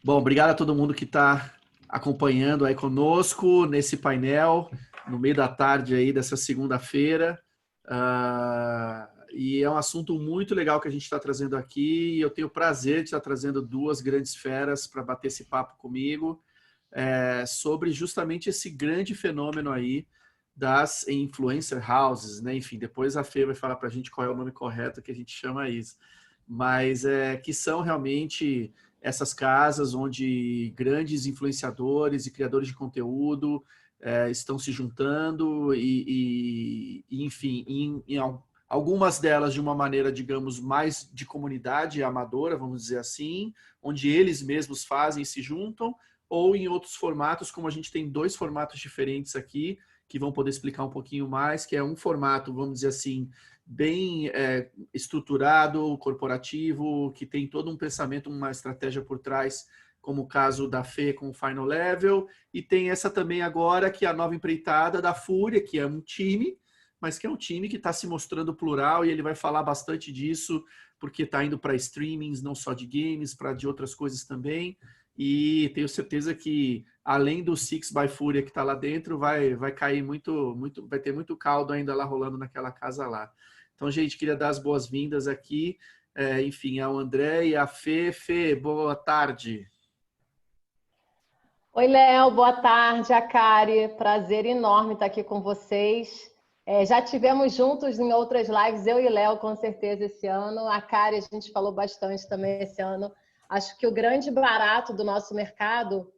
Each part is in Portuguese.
Bom, obrigado a todo mundo que está acompanhando aí conosco nesse painel, no meio da tarde aí dessa segunda-feira. E é um assunto muito legal que a gente está trazendo aqui, e eu tenho o prazer de estar trazendo duas grandes feras para bater esse papo comigo, sobre justamente esse grande fenômeno aí das influencer houses, né? Enfim, depois a Fê vai falar para a gente qual é o nome correto que a gente chama isso. Mas que são realmente essas casas onde grandes influenciadores e criadores de conteúdo estão se juntando enfim, algumas delas de uma maneira, digamos, mais de comunidade amadora, vamos dizer assim, onde eles mesmos fazem e se juntam, ou em outros formatos, como a gente tem dois formatos diferentes aqui, que vão poder explicar um pouquinho mais, que é um formato, vamos dizer assim, bem estruturado, corporativo, que tem todo um pensamento, uma estratégia por trás, como o caso da Fê com o Final Level, e tem essa também agora, que é a nova empreitada da Fúria, que é um time, mas que é um time que está se mostrando plural, e ele vai falar bastante disso, porque está indo para streamings, não só de games, para de outras coisas também, e tenho certeza que, além do Six by Fúria que está lá dentro, vai cair vai ter muito caldo ainda lá rolando naquela casa lá. Então, gente, queria dar as boas-vindas aqui, enfim, ao André e à Fê. Fê, boa tarde. Oi, Léo, boa tarde, Akari. Prazer enorme estar aqui com vocês. Já tivemos juntos em outras lives, eu e Léo, com certeza, esse ano. A Akari, a gente falou bastante também esse ano. Acho que o grande barato do nosso mercado,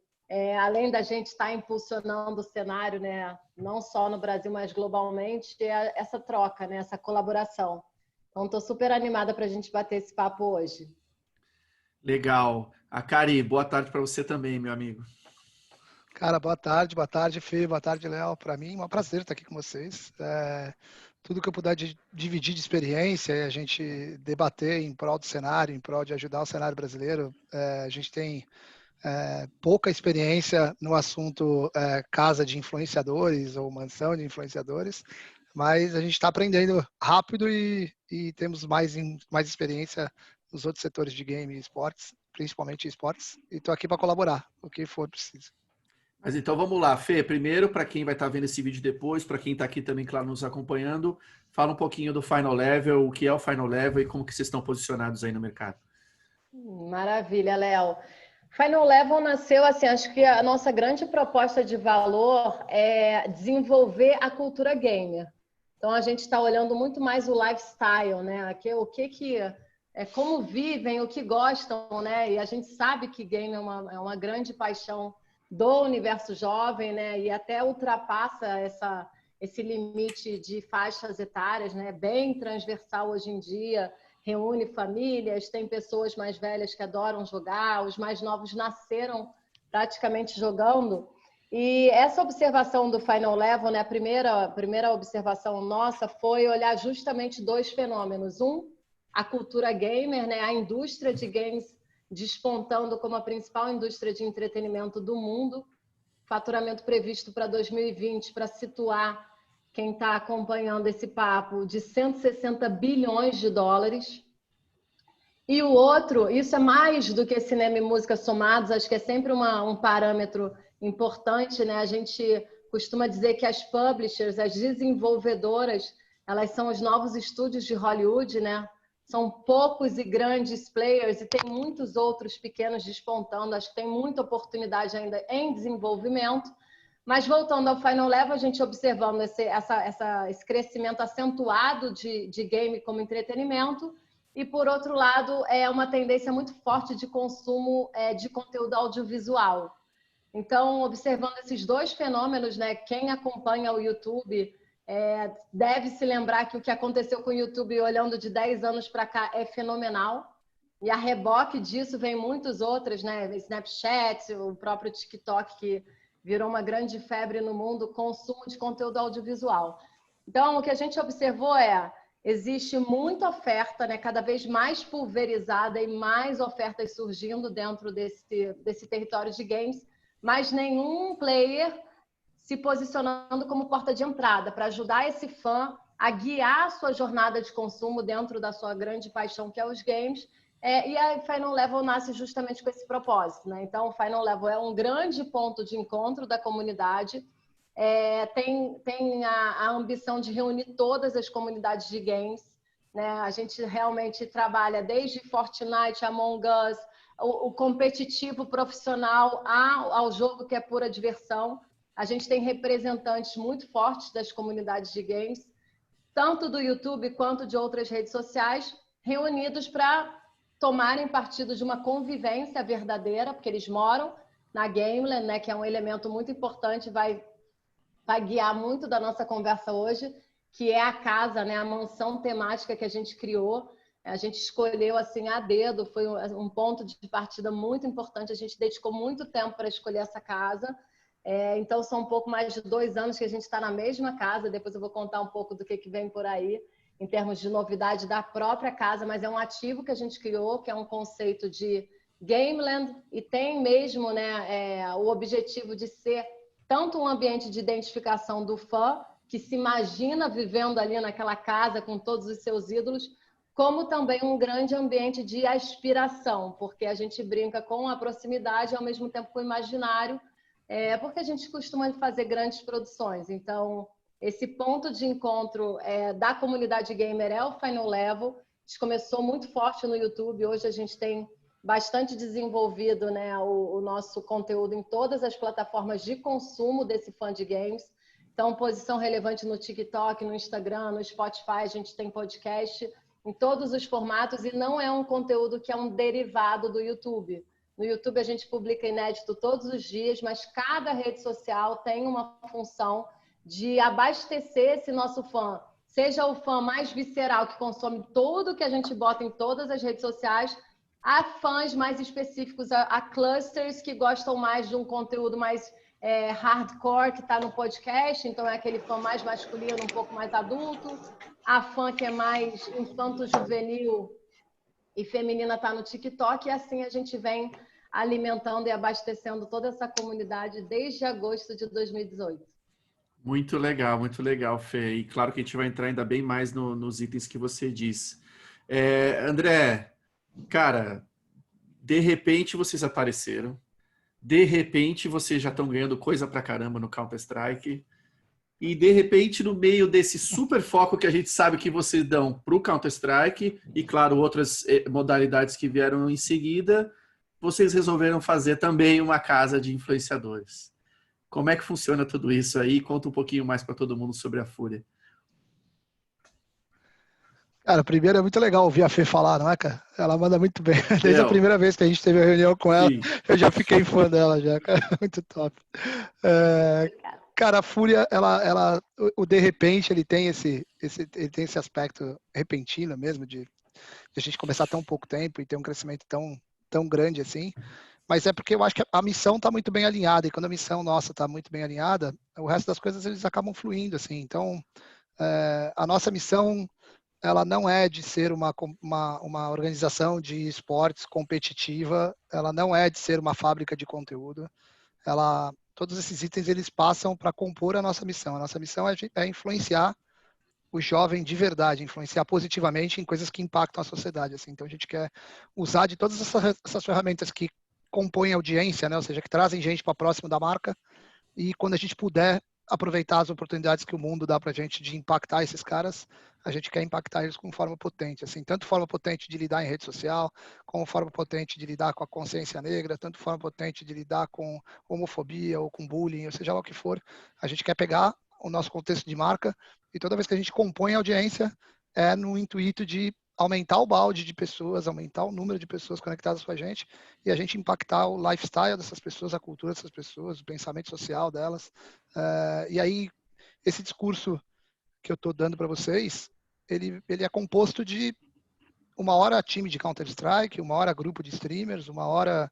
além da gente estar impulsionando o cenário, né, não só no Brasil, mas globalmente, é essa troca, né, essa colaboração. Então, estou super animada para a gente bater esse papo hoje. Legal. Akari, boa tarde para você também, meu amigo. Cara, boa tarde, Fê, boa tarde, Léo. Para mim, é um prazer estar aqui com vocês. Tudo que eu puder dividir de experiência e a gente debater em prol do cenário, em prol de ajudar o cenário brasileiro. A gente tem pouca experiência no assunto casa de influenciadores ou mansão de influenciadores, mas a gente está aprendendo rápido e temos mais experiência nos outros setores de game e esportes, principalmente esportes, e estou aqui para colaborar, o que for preciso. Mas então vamos lá, Fê. Primeiro, para quem vai estar vendo esse vídeo depois, para quem está aqui também, claro, nos acompanhando, fala um pouquinho do Final Level, o que é o Final Level e como que vocês estão posicionados aí no mercado. Maravilha, Léo. Final Level nasceu assim, acho que a nossa grande proposta de valor é desenvolver a cultura gamer. Então a gente está olhando muito mais o lifestyle, né? Como vivem, o que gostam, né? E a gente sabe que game é uma grande paixão do universo jovem, né? E até ultrapassa esse limite de faixas etárias, né? Bem transversal hoje em dia. Reúne famílias, tem pessoas mais velhas que adoram jogar, os mais novos nasceram praticamente jogando. E essa observação do Final Level, né, a primeira observação nossa foi olhar justamente dois fenômenos. Um, a cultura gamer, né, a indústria de games despontando como a principal indústria de entretenimento do mundo, faturamento previsto para 2020, para situar quem está acompanhando esse papo, de 160 bilhões de dólares. E o outro, isso é mais do que cinema e música somados, acho que é sempre um parâmetro importante, né? A gente costuma dizer que as publishers, as desenvolvedoras, elas são os novos estúdios de Hollywood, né? São poucos e grandes players e tem muitos outros pequenos despontando, acho que tem muita oportunidade ainda em desenvolvimento. Mas voltando ao Final Level, a gente observando esse crescimento acentuado de game como entretenimento e, por outro lado, é uma tendência muito forte de consumo de conteúdo audiovisual. Então, observando esses dois fenômenos, né, quem acompanha o YouTube deve se lembrar que o que aconteceu com o YouTube olhando de 10 anos para cá é fenomenal. E a reboque disso vem muitos outros, né? Snapchat, o próprio TikTok, que virou uma grande febre no mundo, consumo de conteúdo audiovisual. Então, o que a gente observou existe muita oferta, né, cada vez mais pulverizada e mais ofertas surgindo dentro desse território de games, mas nenhum player se posicionando como porta de entrada para ajudar esse fã a guiar a sua jornada de consumo dentro da sua grande paixão, que é os games, E a Final Level nasce justamente com esse propósito, né? Então, o Final Level é um grande ponto de encontro da comunidade. Tem a ambição de reunir todas as comunidades de games, né? A gente realmente trabalha desde Fortnite, Among Us, o competitivo profissional ao jogo que é pura diversão. A gente tem representantes muito fortes das comunidades de games, tanto do YouTube quanto de outras redes sociais, reunidos para tomarem partido de uma convivência verdadeira, porque eles moram na Gameland, né, que é um elemento muito importante, vai guiar muito da nossa conversa hoje, que é a casa, né, a mansão temática que a gente criou. A gente escolheu assim a dedo, foi um ponto de partida muito importante, a gente dedicou muito tempo para escolher essa casa. Então, são um pouco mais de 2 anos que a gente está na mesma casa. Depois eu vou contar um pouco do que vem por aí, em termos de novidade da própria casa, mas é um ativo que a gente criou, que é um conceito de Gameland, e tem mesmo, né, o objetivo de ser tanto um ambiente de identificação do fã, que se imagina vivendo ali naquela casa com todos os seus ídolos, como também um grande ambiente de aspiração, porque a gente brinca com a proximidade e ao mesmo tempo com o imaginário, porque a gente costuma fazer grandes produções. Então, esse ponto de encontro da comunidade gamer é o Final Level. A gente começou muito forte no YouTube, hoje a gente tem bastante desenvolvido, né, o nosso conteúdo em todas as plataformas de consumo desse fã de games. Então, posição relevante no TikTok, no Instagram, no Spotify, a gente tem podcast em todos os formatos, e não é um conteúdo que é um derivado do YouTube. No YouTube a gente publica inédito todos os dias, mas cada rede social tem uma função de abastecer esse nosso fã. Seja o fã mais visceral, que consome tudo que a gente bota em todas as redes sociais, a fãs mais específicos, a clusters que gostam mais de um conteúdo mais hardcore, que está no podcast, então é aquele fã mais masculino, um pouco mais adulto. A fã que é mais infanto-juvenil e feminina está no TikTok, e assim a gente vem alimentando e abastecendo toda essa comunidade desde agosto de 2018. Muito legal, Fê. E claro que a gente vai entrar ainda bem mais nos itens que você disse. André, cara, de repente vocês apareceram, de repente vocês já estão ganhando coisa pra caramba no Counter-Strike, e de repente no meio desse super foco que a gente sabe que vocês dão pro Counter-Strike, e claro, outras modalidades que vieram em seguida, vocês resolveram fazer também uma casa de influenciadores. Como é que funciona tudo isso aí? Conta um pouquinho mais para todo mundo sobre a Fúria. Cara, primeiro é muito legal ouvir a Fê falar, não é, cara? Ela manda muito bem. Desde a primeira vez que a gente teve a reunião com ela, eu já fiquei fã dela já, cara. Muito top. Cara, a Fúria, o de repente, ele tem esse aspecto repentino mesmo, de a gente começar tão pouco tempo e ter um crescimento tão grande assim. Mas é porque eu acho que a missão está muito bem alinhada, e quando a missão nossa está muito bem alinhada, o resto das coisas eles acabam fluindo, assim. Então, a nossa missão, ela não é de ser uma organização de esportes competitiva, ela não é de ser uma fábrica de conteúdo. Todos esses itens eles passam para compor a nossa missão. A nossa missão é influenciar o jovem de verdade, influenciar positivamente em coisas que impactam a sociedade, assim. Então, a gente quer usar de todas essas ferramentas que compõem a audiência, né? Ou seja, que trazem gente para próximo da marca, e quando a gente puder aproveitar as oportunidades que o mundo dá para a gente de impactar esses caras, a gente quer impactar eles com forma potente, assim, tanto forma potente de lidar em rede social, como forma potente de lidar com a consciência negra, tanto forma potente de lidar com homofobia ou com bullying, ou seja lá o que for. A gente quer pegar o nosso contexto de marca, e toda vez que a gente compõe a audiência, é no intuito de aumentar o balde de pessoas, aumentar o número de pessoas conectadas com a gente, e a gente impactar o lifestyle dessas pessoas, a cultura dessas pessoas, o pensamento social delas. E aí, esse discurso que eu estou dando para vocês, ele é composto de 1 hora time de Counter-Strike, 1 hora grupo de streamers, 1 hora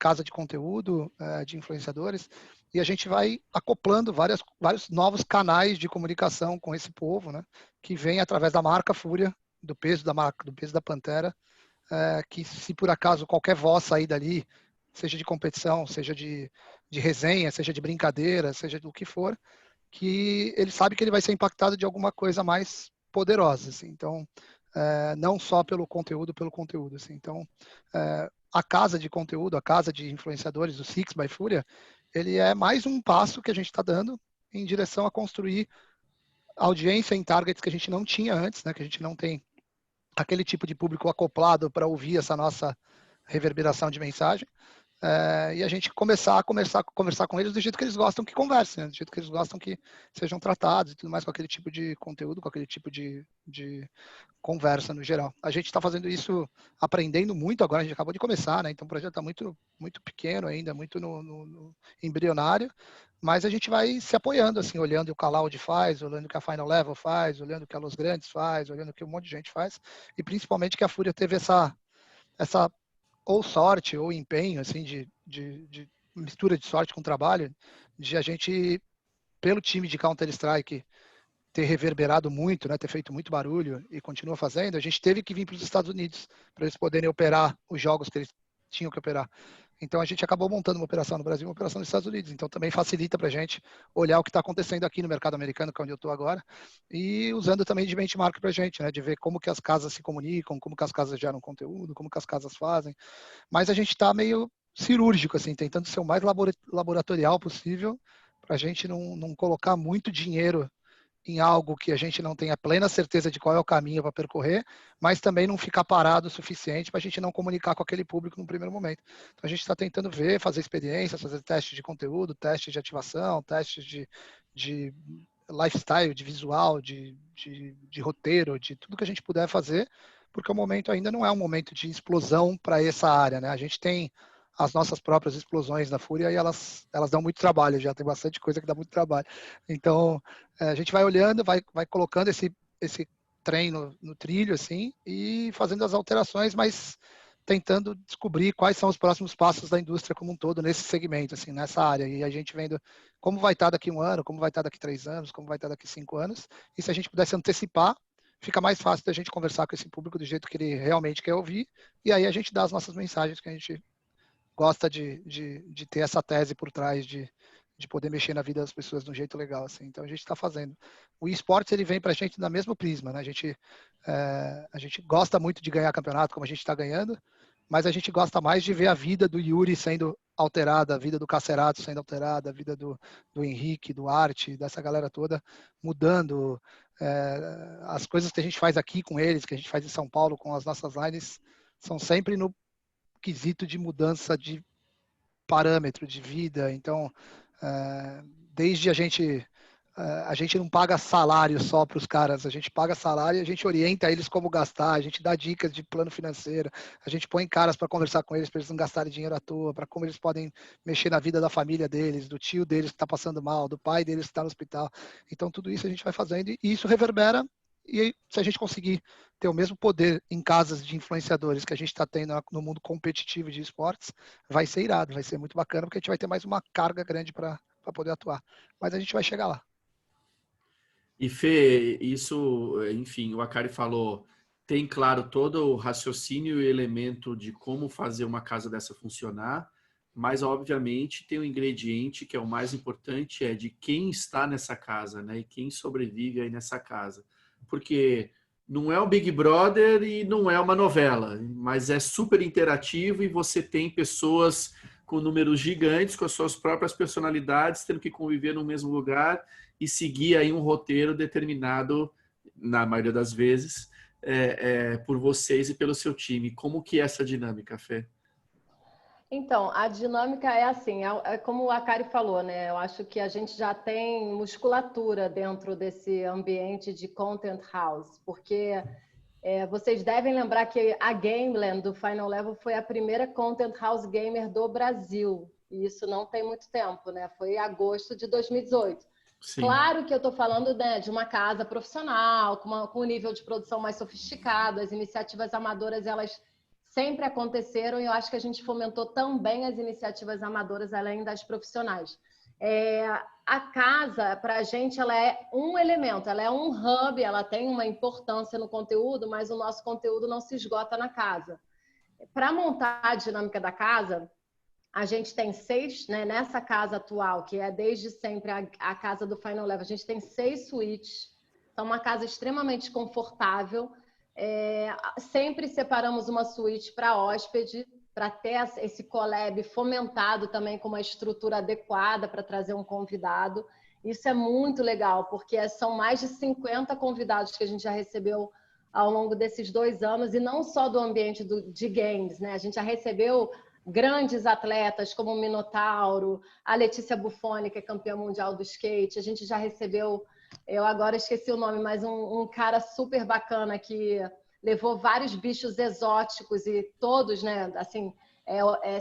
casa de conteúdo, de influenciadores, e a gente vai acoplando vários novos canais de comunicação com esse povo, né, que vem através da marca Fúria, do peso da marca, do peso da Pantera, que se por acaso qualquer voz sair dali, seja de competição, seja de resenha, seja de brincadeira, seja do que for, que ele sabe que ele vai ser impactado de alguma coisa mais poderosa, assim. Então, não só pelo conteúdo, assim. Então, a casa de conteúdo, a casa de influenciadores, o Six by Fúria, ele é mais um passo que a gente está dando em direção a construir audiência em targets que a gente não tinha antes, né? Que a gente não tem aquele tipo de público acoplado para ouvir essa nossa reverberação de mensagem. E a gente começar a conversar com eles do jeito que eles gostam que conversem, né? Do jeito que eles gostam que sejam tratados e tudo mais, com aquele tipo de conteúdo, com aquele tipo de conversa no geral. A gente está fazendo isso, aprendendo muito agora, a gente acabou de começar, né? Então o projeto está muito, muito pequeno ainda, muito no embrionário, mas a gente vai se apoiando, assim, olhando o que a Loud faz, olhando o que a Final Level faz, olhando o que a Los Grandes faz, olhando o que um monte de gente faz, e principalmente que a Fúria teve essa ou sorte ou empenho, assim, de mistura de sorte com trabalho, de a gente, pelo time de Counter-Strike, ter reverberado muito, né, ter feito muito barulho e continua fazendo, a gente teve que vir para os Estados Unidos para eles poderem operar os jogos que eles tinham que operar. Então a gente acabou montando uma operação no Brasil, uma operação nos Estados Unidos. Então também facilita para a gente olhar o que está acontecendo aqui no mercado americano, que é onde eu estou agora, e usando também de benchmark para a gente, né, de ver como que as casas se comunicam, como que as casas geram conteúdo, como que as casas fazem. Mas a gente está meio cirúrgico, assim, tentando ser o mais laboratorial possível para a gente não colocar muito dinheiro em algo que a gente não tenha plena certeza de qual é o caminho para percorrer, mas também não ficar parado o suficiente para a gente não comunicar com aquele público no primeiro momento. Então a gente está tentando ver, fazer experiências, fazer testes de conteúdo, testes de ativação, testes de lifestyle, de visual, de roteiro, de tudo que a gente puder fazer, porque o momento ainda não é um momento de explosão para essa área, né? A gente tem as nossas próprias explosões na Fúria e elas dão muito trabalho, já tem bastante coisa que dá muito trabalho. Então, a gente vai olhando, vai colocando esse trem no trilho, assim, e fazendo as alterações, mas tentando descobrir quais são os próximos passos da indústria como um todo nesse segmento, assim, nessa área. E a gente vendo como vai estar daqui 1 ano, como vai estar daqui 3 anos, como vai estar daqui 5 anos. E se a gente pudesse antecipar, fica mais fácil da gente conversar com esse público do jeito que ele realmente quer ouvir. E aí a gente dá as nossas mensagens que a gente gosta de ter essa tese por trás de poder mexer na vida das pessoas de um jeito legal, assim. Então a gente está fazendo. O esportes ele vem para a gente na mesma prisma, né? A gente gosta muito de ganhar campeonato, como a gente está ganhando, mas a gente gosta mais de ver a vida do Yuri sendo alterada, a vida do Cacerato sendo alterada, a vida do Henrique, do Arte, dessa galera toda mudando. As coisas que a gente faz aqui com eles, que a gente faz em São Paulo com as nossas lines, são sempre no quesito de mudança de parâmetro de vida. Então, desde a gente não paga salário só para os caras, a gente paga salário e a gente orienta eles como gastar, a gente dá dicas de plano financeiro, a gente põe caras para conversar com eles para eles não gastarem dinheiro à toa, para como eles podem mexer na vida da família deles, do tio deles que está passando mal, do pai deles que está no hospital. Então, tudo isso a gente vai fazendo e isso reverbera. E aí, se a gente conseguir ter o mesmo poder em casas de influenciadores que a gente está tendo no mundo competitivo de esportes, vai ser irado, vai ser muito bacana, porque a gente vai ter mais uma carga grande para poder atuar. Mas a gente vai chegar lá. E Fê, isso, enfim, o Akari falou, tem claro todo o raciocínio e elemento de como fazer uma casa dessa funcionar, mas obviamente tem um ingrediente que é o mais importante, é de quem está nessa casa, né? E quem sobrevive aí nessa casa. Porque não é o Big Brother e não é uma novela, mas é super interativo e você tem pessoas com números gigantes, com as suas próprias personalidades, tendo que conviver no mesmo lugar e seguir aí um roteiro determinado, na maioria das vezes, por vocês e pelo seu time. Como que é essa dinâmica, Fê? Então, a dinâmica é assim, é como o Akari falou, né? Eu acho que a gente já tem musculatura dentro desse ambiente de content house, porque vocês devem lembrar que a Gameland do Final Level foi a primeira content house gamer do Brasil. E isso não tem muito tempo, né? Foi em agosto de 2018. Sim. Claro que eu estou falando, né, de uma casa profissional, com um nível de produção mais sofisticado. As iniciativas amadoras, elas sempre aconteceram e eu acho que a gente fomentou também as iniciativas amadoras além das profissionais. A casa, para a gente, ela é um elemento, ela é um hub, ela tem uma importância no conteúdo, mas o nosso conteúdo não se esgota na casa. Para montar a dinâmica da casa, a gente tem 6, né, nessa casa atual, que é desde sempre a casa do Final Level, a gente tem 6 suítes. Então, uma casa extremamente confortável. Sempre separamos uma suíte para hóspede, para ter esse collab fomentado também com uma estrutura adequada para trazer um convidado. Isso é muito legal, porque são mais de 50 convidados que a gente já recebeu ao longo desses 2 anos, e não só do ambiente de games, né? A gente já recebeu grandes atletas como o Minotauro, a Letícia Buffoni, que é campeã mundial do skate. A gente já recebeu, eu agora esqueci o nome, mas um cara super bacana que levou vários bichos exóticos e todos, né, assim,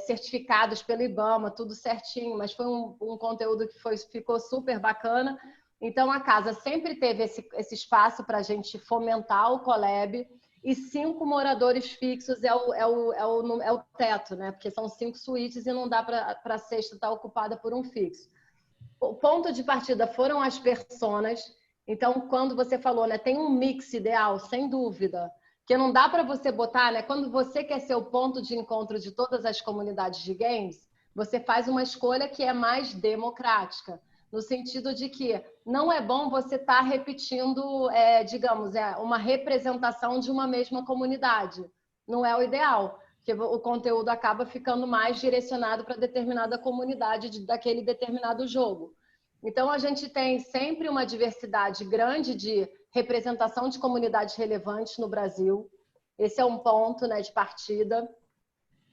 certificados pelo IBAMA, tudo certinho, mas foi um conteúdo que ficou super bacana. Então, a casa sempre teve esse espaço para a gente fomentar o collab, e 5 moradores fixos é o teto, né? Porque são 5 suítes e não dá para a sexta estar ocupada por um fixo. O ponto de partida foram as personas. Então, quando você falou, né, tem um mix ideal, sem dúvida, que não dá para você botar, né? Quando você quer ser o ponto de encontro de todas as comunidades de games, você faz uma escolha que é mais democrática, no sentido de que não é bom você estar repetindo, digamos, uma representação de uma mesma comunidade. Não é o ideal, porque o conteúdo acaba ficando mais direcionado para determinada comunidade daquele determinado jogo. Então, a gente tem sempre uma diversidade grande de representação de comunidades relevantes no Brasil. Esse é um ponto, né, de partida.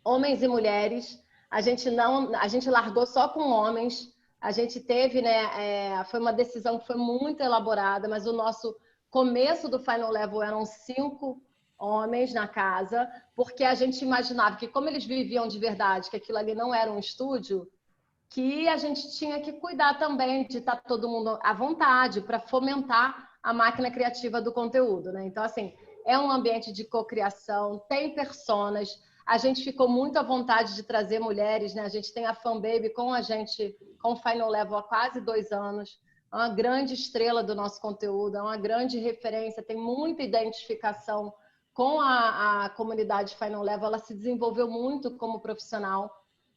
Homens e mulheres, a gente largou só com homens. A gente teve, né, foi uma decisão que foi muito elaborada, mas o nosso começo do Final Level eram 5 homens na casa, porque a gente imaginava que, como eles viviam de verdade, que aquilo ali não era um estúdio, que a gente tinha que cuidar também de estar todo mundo à vontade para fomentar a máquina criativa do conteúdo, né? Então, assim, é um ambiente de cocriação, tem personas. A gente ficou muito à vontade de trazer mulheres, né? A gente tem a Fanbaby com a gente, com o Final Level há quase 2 anos. É uma grande estrela do nosso conteúdo, é uma grande referência, tem muita identificação com a comunidade Final Level. Ela se desenvolveu muito como profissional,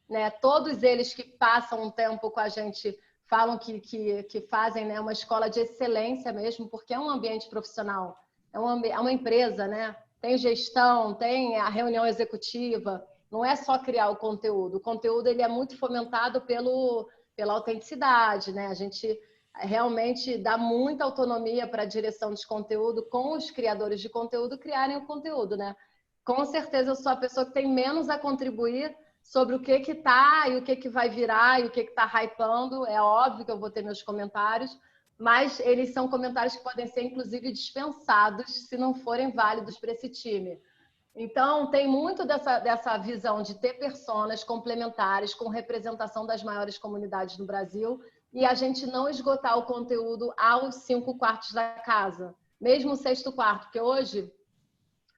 né? Todos eles que passam um tempo com a gente falam que fazem, né, uma escola de excelência mesmo, porque é um ambiente profissional, é uma empresa, né? Tem gestão, tem a reunião executiva, não é só criar o conteúdo ele é muito fomentado pela autenticidade, né? A gente realmente dá muita autonomia para a direção de conteúdo, com os criadores de conteúdo criarem o conteúdo, né? Com certeza eu sou a pessoa que tem menos a contribuir sobre o que tá e o que vai virar e o que tá hypando. É óbvio que eu vou ter meus comentários, mas eles são comentários que podem ser, inclusive, dispensados se não forem válidos para esse time. Então, tem muito dessa visão de ter personas complementares com representação das maiores comunidades do Brasil, e a gente não esgotar o conteúdo aos 5 quartos da casa, mesmo o 6º quarto, porque hoje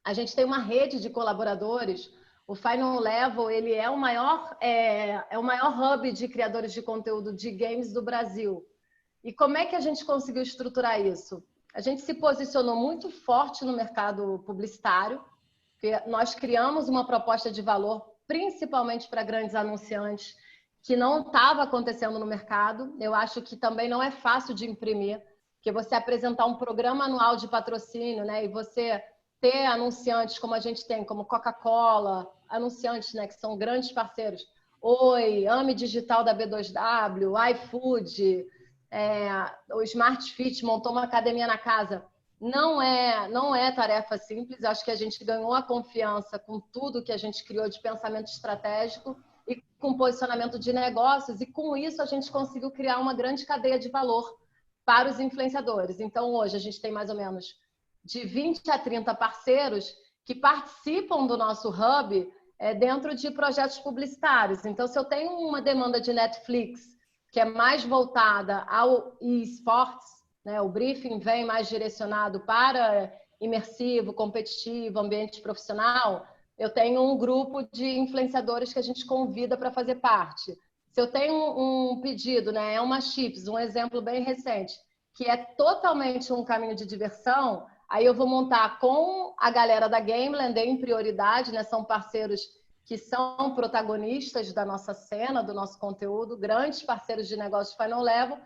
a gente tem uma rede de colaboradores. O Final Level, ele é o maior hub de criadores de conteúdo de games do Brasil. E como é que a gente conseguiu estruturar isso? A gente se posicionou muito forte no mercado publicitário, porque nós criamos uma proposta de valor, principalmente para grandes anunciantes, que não estava acontecendo no mercado. Eu acho que também não é fácil de imprimir, porque você apresentar um programa anual de patrocínio, né, e você ter anunciantes como a gente tem, como Coca-Cola, anunciantes, né, que são grandes parceiros, Oi, AME Digital da B2W, iFood, o Smart Fit montou uma academia na casa. Não é tarefa simples. Acho que a gente ganhou a confiança com tudo que a gente criou de pensamento estratégico e com posicionamento de negócios, e com isso a gente conseguiu criar uma grande cadeia de valor para os influenciadores. Então, hoje a gente tem mais ou menos de 20 a 30 parceiros que participam do nosso hub dentro de projetos publicitários. Então, se eu tenho uma demanda de Netflix que é mais voltada ao eSports, né, o briefing vem mais direcionado para imersivo, competitivo, ambiente profissional, eu tenho um grupo de influenciadores que a gente convida para fazer parte. Se eu tenho um pedido, né, é uma Chips, um exemplo bem recente, que é totalmente um caminho de diversão, aí eu vou montar com a galera da Gameland em prioridade, né? São parceiros que são protagonistas da nossa cena, do nosso conteúdo, grandes parceiros de negócio de Final Level,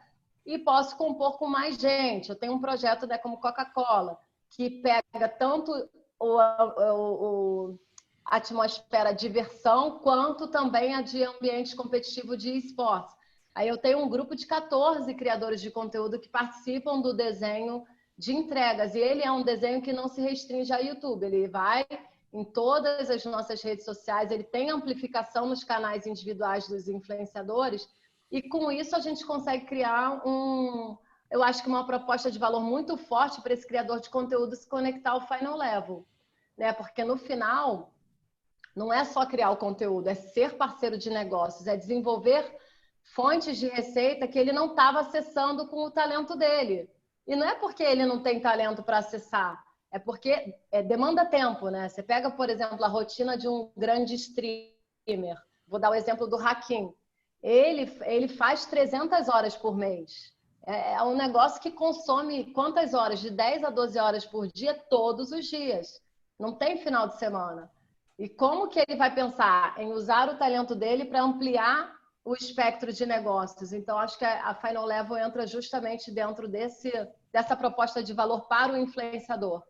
e posso compor com mais gente. Eu tenho um projeto, né, como Coca-Cola, que pega tanto a atmosfera diversão, quanto também a de ambiente competitivo de esportes. Aí eu tenho um grupo de 14 criadores de conteúdo que participam do desenho de entregas. E ele é um desenho que não se restringe a YouTube. Ele vai em todas as nossas redes sociais, ele tem amplificação nos canais individuais dos influenciadores. E com isso a gente consegue criar eu acho que uma proposta de valor muito forte para esse criador de conteúdo se conectar ao Final Level, né? Porque no final não é só criar o conteúdo, é ser parceiro de negócios, é desenvolver fontes de receita que ele não estava acessando com o talento dele. E não é porque ele não tem talento para acessar, é porque demanda tempo, né? Você pega, por exemplo, a rotina de um grande streamer. Vou dar o exemplo do Hakim. Ele faz 300 horas por mês. É um negócio que consome quantas horas? De 10 a 12 horas por dia, todos os dias. Não tem final de semana. E como que ele vai pensar em usar o talento dele para ampliar o espectro de negócios? Então, acho que a Final Level entra justamente dentro dessa proposta de valor para o influenciador.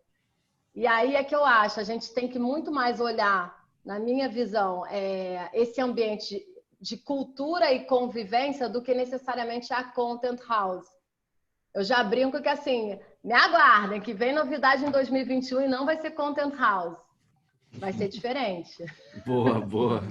E aí é que eu acho, a gente tem que muito mais olhar, na minha visão, esse ambiente de cultura e convivência do que necessariamente a content house. Eu já brinco que, assim, me aguardem, que vem novidade em 2021 e não vai ser content house. Vai ser diferente. Boa, boa.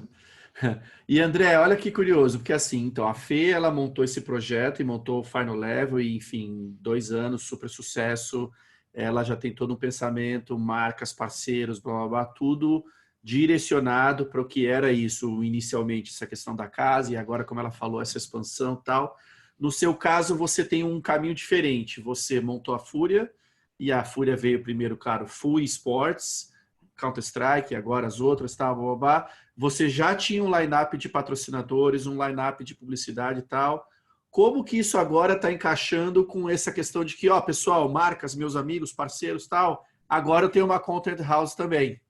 E André, olha que curioso, porque assim, então a Fê, ela montou esse projeto e montou o Final Level e, enfim, 2 anos, super sucesso. Ela já tem todo um pensamento, marcas, parceiros, blá, blá, blá, tudo direcionado para o que era isso inicialmente, essa questão da casa, e agora, como ela falou, essa expansão e tal. No seu caso, você tem um caminho diferente. Você montou a Fúria, e a Fúria veio primeiro, claro, Full Sports, Counter-Strike, agora as outras, tal, blá, blá, blá. Você já tinha um line-up de patrocinadores, um line-up de publicidade e tal. Como que isso agora está encaixando com essa questão de que, ó, pessoal, marcas, meus amigos, parceiros, tal, agora eu tenho uma content house também.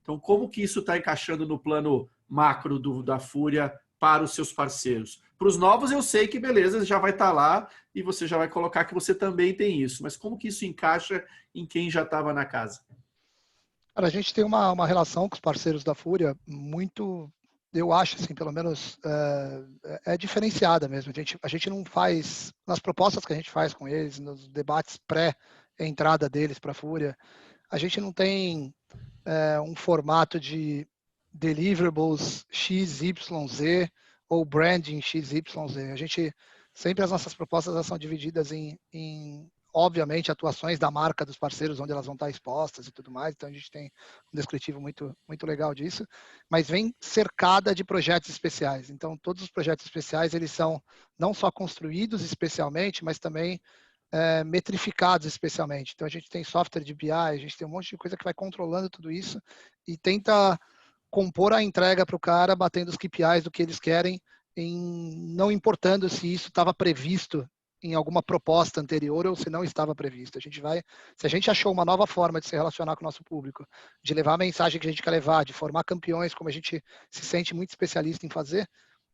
Então, como que isso está encaixando no plano macro da Fúria para os seus parceiros? Para os novos, eu sei que, beleza, já vai estar lá e você já vai colocar que você também tem isso. Mas como que isso encaixa em quem já estava na casa? Cara, a gente tem uma relação com os parceiros da Fúria muito, eu acho, assim, pelo menos é diferenciada mesmo. A gente não faz, nas propostas que a gente faz com eles, nos debates pré-entrada deles para a Fúria, a gente não tem um formato de deliverables XYZ ou branding XYZ. A gente, sempre as nossas propostas são divididas em obviamente, atuações da marca dos parceiros, onde elas vão estar expostas e tudo mais. Então, a gente tem um descritivo muito, muito legal disso. Mas vem cercada de projetos especiais. Então, todos os projetos especiais, eles são não só construídos especialmente, mas também metrificados especialmente. Então, a gente tem software de BI, a gente tem um monte de coisa que vai controlando tudo isso e tenta compor a entrega para o cara, batendo os KPIs do que eles querem, não importando se isso estava previsto em alguma proposta anterior ou se não estava previsto. Se a gente achou uma nova forma de se relacionar com o nosso público, de levar a mensagem que a gente quer levar, de formar campeões, como a gente se sente muito especialista em fazer,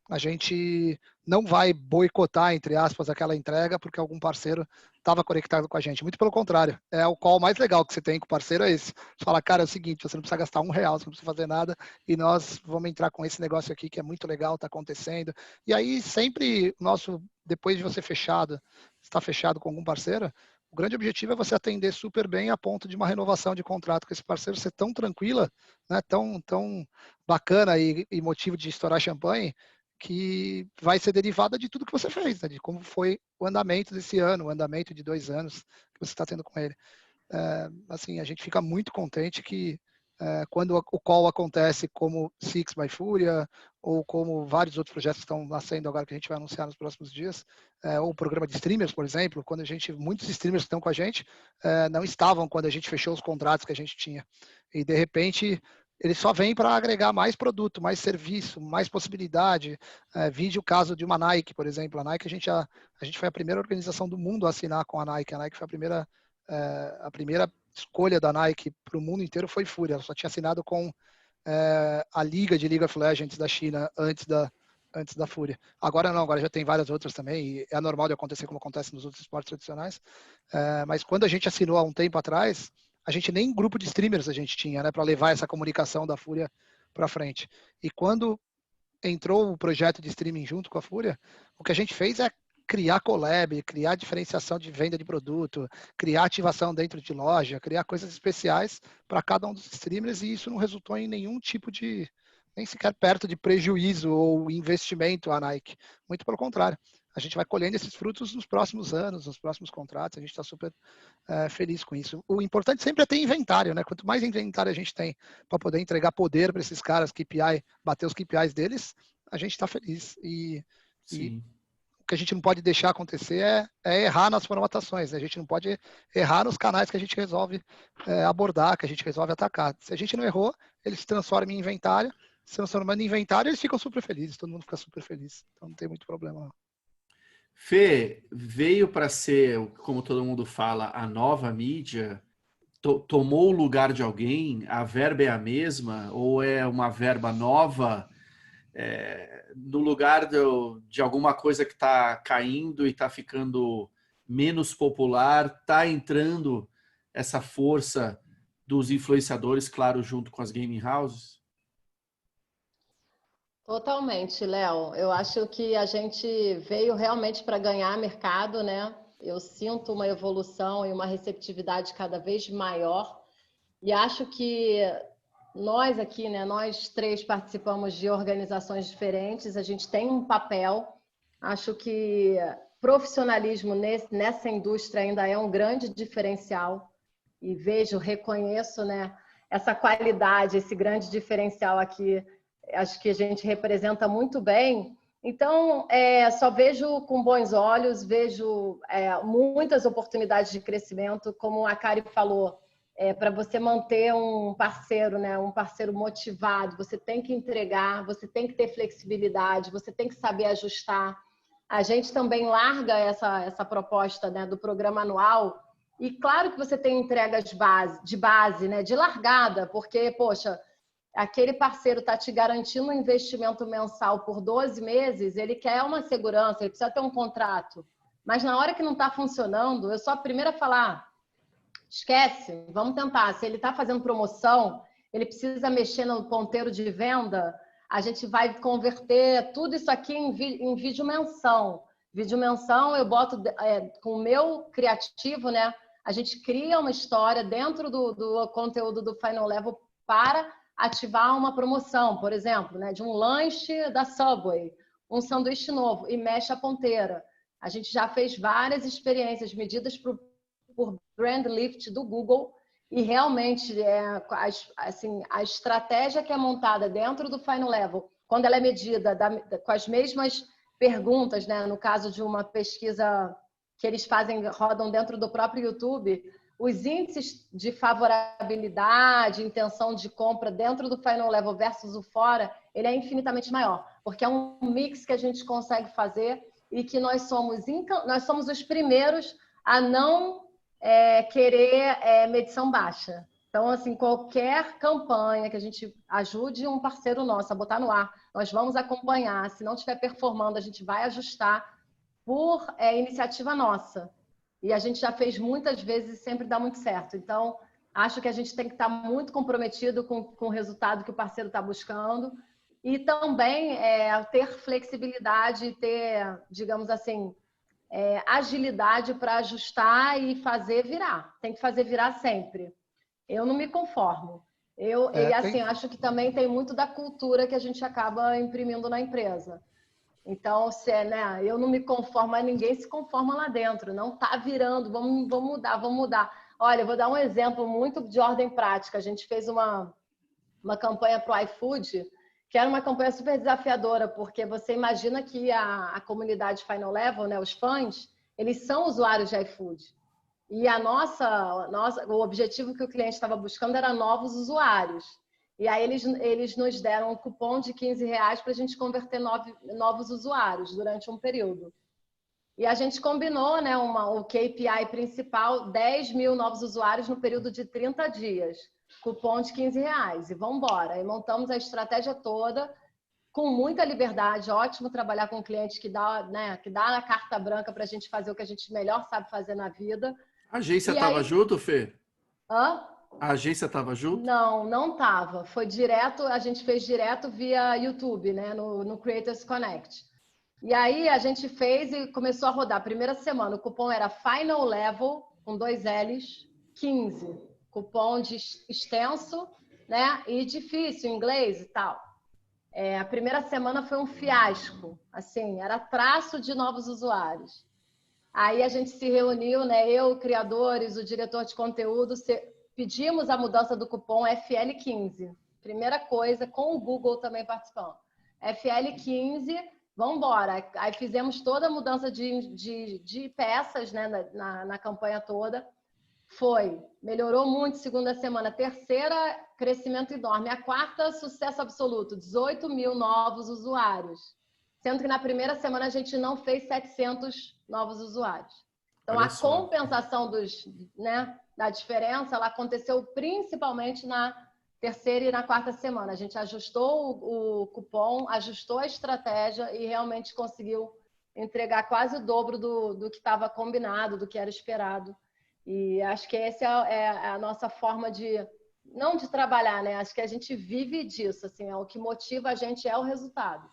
a gente não vai boicotar, entre aspas, aquela entrega porque algum parceiro estava conectado com a gente. Muito pelo contrário. O call mais legal que você tem com o parceiro é esse. Você fala, cara, é o seguinte, você não precisa gastar R$1, você não precisa fazer nada e nós vamos entrar com esse negócio aqui que é muito legal, está acontecendo. E aí sempre, depois de você estar fechado com algum parceiro, o grande objetivo é você atender super bem a ponto de uma renovação de contrato com esse parceiro ser tão tranquila, né, tão bacana e motivo de estourar champanhe, que vai ser derivada de tudo que você fez, né? De como foi o andamento desse ano, o andamento de 2 anos que você está tendo com ele. Assim, a gente fica muito contente que quando o call acontece como Six by Fúria ou como vários outros projetos que estão nascendo agora que a gente vai anunciar nos próximos dias, ou o programa de streamers, por exemplo, quando muitos streamers que estão com a gente não estavam quando a gente fechou os contratos que a gente tinha. E de repente ele só vem para agregar mais produto, mais serviço, mais possibilidade. Vide o caso de uma Nike, por exemplo. A Nike, a gente foi a primeira organização do mundo a assinar com a Nike. A Nike foi a primeira escolha da Nike para o mundo inteiro foi Fúria. Ela só tinha assinado com a Liga de League of Legends da China antes da Fúria. Agora não, agora já tem várias outras também, e é normal de acontecer como acontece nos outros esportes tradicionais. Mas quando a gente assinou há um tempo atrás, a gente nem grupo de streamers a gente tinha, né, para levar essa comunicação da Fúria para frente. E quando entrou o projeto de streaming junto com a Fúria, o que a gente fez é criar collab, criar diferenciação de venda de produto, criar ativação dentro de loja, criar coisas especiais para cada um dos streamers, e isso não resultou em nenhum tipo de, nem sequer perto de prejuízo ou investimento à Nike. Muito pelo contrário. A gente vai colhendo esses frutos nos próximos anos, nos próximos contratos, a gente está super feliz com isso. O importante sempre é ter inventário, né? Quanto mais inventário a gente tem para poder entregar poder para esses caras, KPI, bater os KPIs deles, a gente está feliz. E o que a gente não pode deixar acontecer é errar nas formatações, né? A gente não pode errar nos canais que a gente resolve abordar, que a gente resolve atacar. Se a gente não errou, ele se transforma em inventário. Se transformando em inventário, eles ficam super felizes, todo mundo fica super feliz. Então não tem muito problema, não. Fê, veio para ser, como todo mundo fala, a nova mídia? Tomou o lugar de alguém? A verba é a mesma? Ou é uma verba nova? No lugar de alguma coisa que está caindo e está ficando menos popular, está entrando essa força dos influenciadores, claro, junto com as gaming houses? Totalmente, Léo. Eu acho que a gente veio realmente para ganhar mercado, né? Eu sinto uma evolução e uma receptividade cada vez maior. E acho que nós aqui, né? Nós três participamos de organizações diferentes. A gente tem um papel. Acho que profissionalismo nessa indústria ainda é um grande diferencial. E reconheço, né? Essa qualidade, esse grande diferencial aqui. Acho que a gente representa muito bem. Então, só vejo com bons olhos, vejo muitas oportunidades de crescimento, como a Kari falou, para você manter um parceiro, né, um parceiro motivado, você tem que entregar, você tem que ter flexibilidade, você tem que saber ajustar. A gente também larga essa proposta, né, do programa anual, e claro que você tem entregas de base, né, de largada, porque, poxa, aquele parceiro está te garantindo um investimento mensal por 12 meses, ele quer uma segurança, ele precisa ter um contrato. Mas na hora que não está funcionando, eu sou a primeira a falar, esquece, vamos tentar. Se ele está fazendo promoção, ele precisa mexer no ponteiro de venda, a gente vai converter tudo isso aqui em vídeo menção. Vídeo menção eu boto com o meu criativo, né? A gente cria uma história dentro do conteúdo do Final Level para ativar uma promoção, por exemplo, né, de um lanche da Subway, um sanduíche novo, e mexe a ponteira. A gente já fez várias experiências medidas por brand lift do Google, e realmente a estratégia que é montada dentro do Final Level, quando ela é medida com as mesmas perguntas, né, no caso de uma pesquisa que eles rodam dentro do próprio YouTube, os índices de favorabilidade, intenção de compra dentro do Final Level versus o fora, ele é infinitamente maior, porque é um mix que a gente consegue fazer e que nós somos os primeiros a não querer medição baixa. Então, assim, qualquer campanha que a gente ajude um parceiro nosso a botar no ar, nós vamos acompanhar. Se não estiver performando, a gente vai ajustar por iniciativa nossa. E a gente já fez muitas vezes e sempre dá muito certo. Então, acho que a gente tem que estar muito comprometido com o resultado que o parceiro está buscando e também ter flexibilidade, ter, digamos assim, agilidade para ajustar e fazer virar. Tem que fazer virar sempre. Eu não me conformo. Assim, acho que também tem muito da cultura que a gente acaba imprimindo na empresa. Então, né, eu não me conformo, mas ninguém se conforma lá dentro. Não está virando, vamos mudar, vamos mudar. Olha, eu vou dar um exemplo muito de ordem prática. A gente fez uma campanha para o iFood, que era uma campanha super desafiadora, porque você imagina que a comunidade Final Level, né, os fãs, eles são usuários de iFood. E o objetivo que o cliente estava buscando era novos usuários. E aí eles nos deram um cupom de R$15 para a gente converter novos usuários durante um período. E a gente combinou, né, o KPI principal, 10 mil novos usuários no período de 30 dias. Cupom de R$15. E vamos embora. E montamos a estratégia toda com muita liberdade. Ótimo trabalhar com um cliente que dá a carta branca para a gente fazer o que a gente melhor sabe fazer na vida. A agência estava junto, Fê? Hã? A agência estava junto? Não, não tava. Foi direto, a gente fez direto via YouTube, né? No Creators Connect. E aí a gente fez e começou a rodar. Primeira semana, o cupom era Final Level, com 2 L's, 15. Cupom de extenso, né? E difícil, em inglês e tal. A primeira semana foi um fiasco. Assim, era traço de novos usuários. Aí a gente se reuniu, né? Eu, criadores, o diretor de conteúdo, pedimos a mudança do cupom FL15. Primeira coisa, com o Google também participando. FL15, vamos embora. Aí fizemos toda a mudança de peças, né? Na campanha toda. Melhorou muito segunda semana. Terceira, crescimento enorme. A quarta, sucesso absoluto, 18 mil novos usuários. Sendo que na primeira semana a gente não fez 700 novos usuários. Então, Olha a só. compensação da diferença, ela aconteceu principalmente na terceira e na quarta semana. A gente ajustou o cupom, ajustou a estratégia e realmente conseguiu entregar quase o dobro do que estava combinado, do que era esperado. E acho que essa é a nossa forma não de trabalhar, né? Acho que a gente vive disso, assim, o que motiva a gente é o resultado.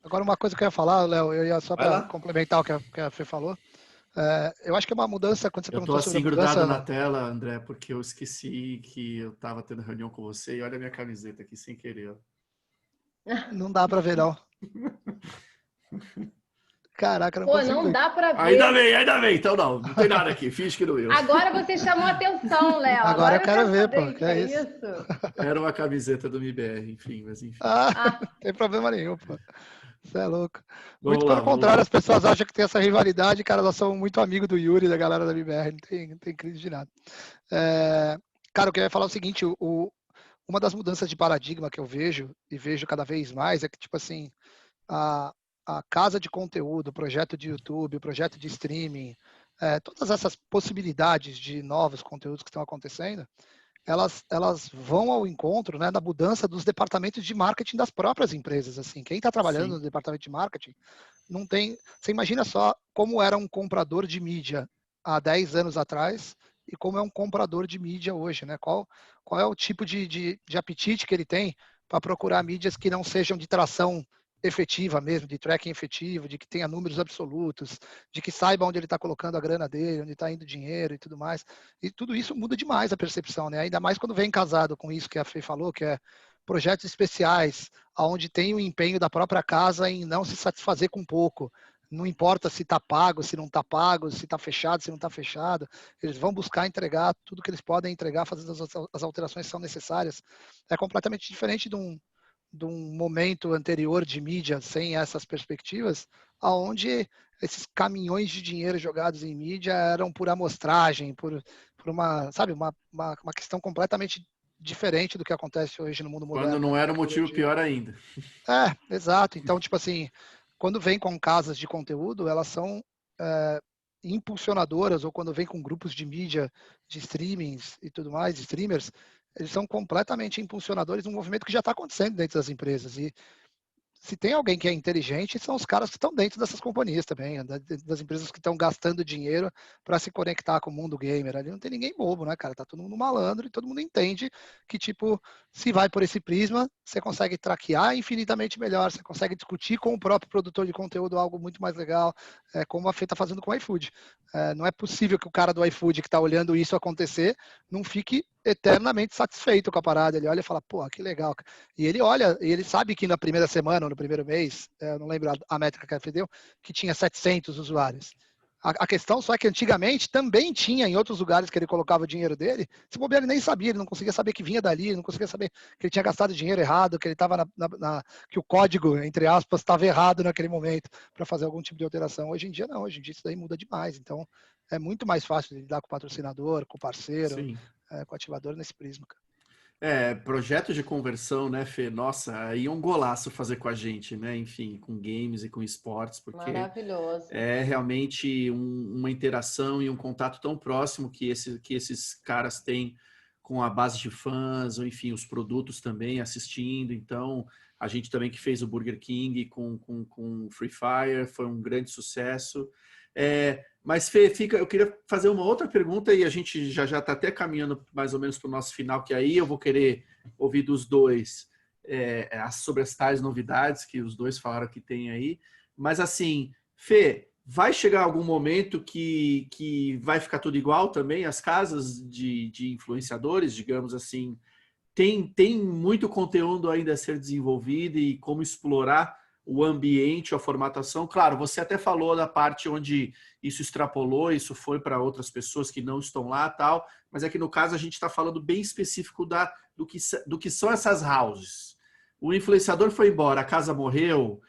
Agora, uma coisa que eu ia falar, Léo, eu ia só Vai para lá. complementar o que a Fê falou. Eu acho que é uma mudança, quando você Eu tô perguntou sobre a assim grudado na mudança... tela, André, porque eu esqueci que eu tava tendo reunião com você e olha a minha camiseta aqui sem querer. Não dá para ver, não. Caraca, não Pô, consigo não ver. dá para Ainda ver. bem, ainda bem. Então não tem nada aqui, finge que não eu. Agora você chamou atenção, Léo. Agora eu Agora eu quero quero ver, pô, saber o que que é é isso? isso. Era uma camiseta do MBR, enfim, mas enfim. Ah, Ah, não tem problema nenhum, pô. Você é louco. Muito Vamos lá, pelo vamos contrário, lá. as pessoas acham que tem essa rivalidade, cara, nós somos muito amigos do Yuri, da galera da MBR, não tem crise de nada. Cara, eu queria falar o seguinte, uma das mudanças de paradigma que eu vejo, e vejo cada vez mais, é que, tipo assim, a, a casa de conteúdo, o projeto de YouTube, o projeto de streaming, todas essas possibilidades de novos conteúdos que estão acontecendo, elas vão ao encontro, né, da mudança dos departamentos de marketing das próprias empresas. Assim, quem está trabalhando Sim, no departamento de marketing não tem. Você imagina só como era um comprador de mídia há 10 anos atrás e como é um comprador de mídia hoje, né? Qual é o tipo de apetite que ele tem para procurar mídias que não sejam de tração efetiva mesmo, de tracking efetivo, de que tenha números absolutos, de que saiba onde ele está colocando a grana dele, onde está indo o dinheiro e tudo mais. E tudo isso muda demais a percepção, né? Ainda mais quando vem casado com isso que a Fê falou, que é projetos especiais, onde tem o empenho da própria casa em não se satisfazer com pouco. Não importa se está pago, se não está pago, se está fechado, se não está fechado. Eles vão buscar entregar tudo que eles podem entregar, fazer as alterações que são necessárias. É completamente diferente de um momento anterior de mídia sem essas perspectivas, aonde esses caminhões de dinheiro jogados em mídia eram por amostragem, por uma, sabe, uma questão completamente diferente do que acontece hoje no mundo quando moderno, né, não com era o motivo, tecnologia. pior ainda. Exato. Então, tipo assim, quando vem com casas de conteúdo, elas são impulsionadoras, ou quando vem com grupos de mídia, de streamings e tudo mais, de streamers, eles são completamente impulsionadores de um movimento que já está acontecendo dentro das empresas. E se tem alguém que é inteligente, são os caras que estão dentro dessas companhias também, das empresas que estão gastando dinheiro para se conectar com o mundo gamer. Ali não tem ninguém bobo, né, cara? Tá todo mundo malandro e todo mundo entende que, tipo, se vai por esse prisma, você consegue traquear infinitamente melhor, você consegue discutir com o próprio produtor de conteúdo algo muito mais legal, como a Fê está fazendo com o iFood. Não é possível que o cara do iFood que está olhando isso acontecer não fique eternamente satisfeito com a parada. Ele olha e fala, pô, que legal. E ele olha, e ele sabe que na primeira semana, ou no primeiro mês, eu não lembro a métrica que ele deu, que tinha 700 usuários. A questão só é que antigamente também tinha em outros lugares que ele colocava o dinheiro dele, se bobear ele nem sabia, ele não conseguia saber que vinha dali, ele não conseguia saber que ele tinha gastado dinheiro errado, que ele estava que o código, entre aspas, estava errado naquele momento para fazer algum tipo de alteração. Hoje em dia não, hoje em dia isso daí muda demais. Então é muito mais fácil de lidar com o patrocinador, com o parceiro, Sim. com o ativador nesse prisma. Projeto de conversão, né, Fê? Nossa, aí é um golaço fazer com a gente, né? Enfim, com games e com esportes, porque maravilhoso. é realmente uma interação e um contato tão próximo que esses caras têm com a base de fãs, ou enfim, os produtos também assistindo. Então, a gente também que fez o Burger King com Free Fire, foi um grande sucesso. Mas, Fê, eu queria fazer uma outra pergunta e a gente já está até caminhando mais ou menos para o nosso final, que aí eu vou querer ouvir dos dois sobre as tais novidades que os dois falaram que tem aí. Mas assim, Fê, vai chegar algum momento que vai ficar tudo igual também? As casas de influenciadores, digamos assim, tem muito conteúdo ainda a ser desenvolvido e como explorar o ambiente, a formatação. Claro, você até falou da parte onde isso extrapolou, isso foi para outras pessoas que não estão lá tal, mas aqui no caso a gente está falando bem específico do que são essas houses. O influenciador foi embora, a casa morreu,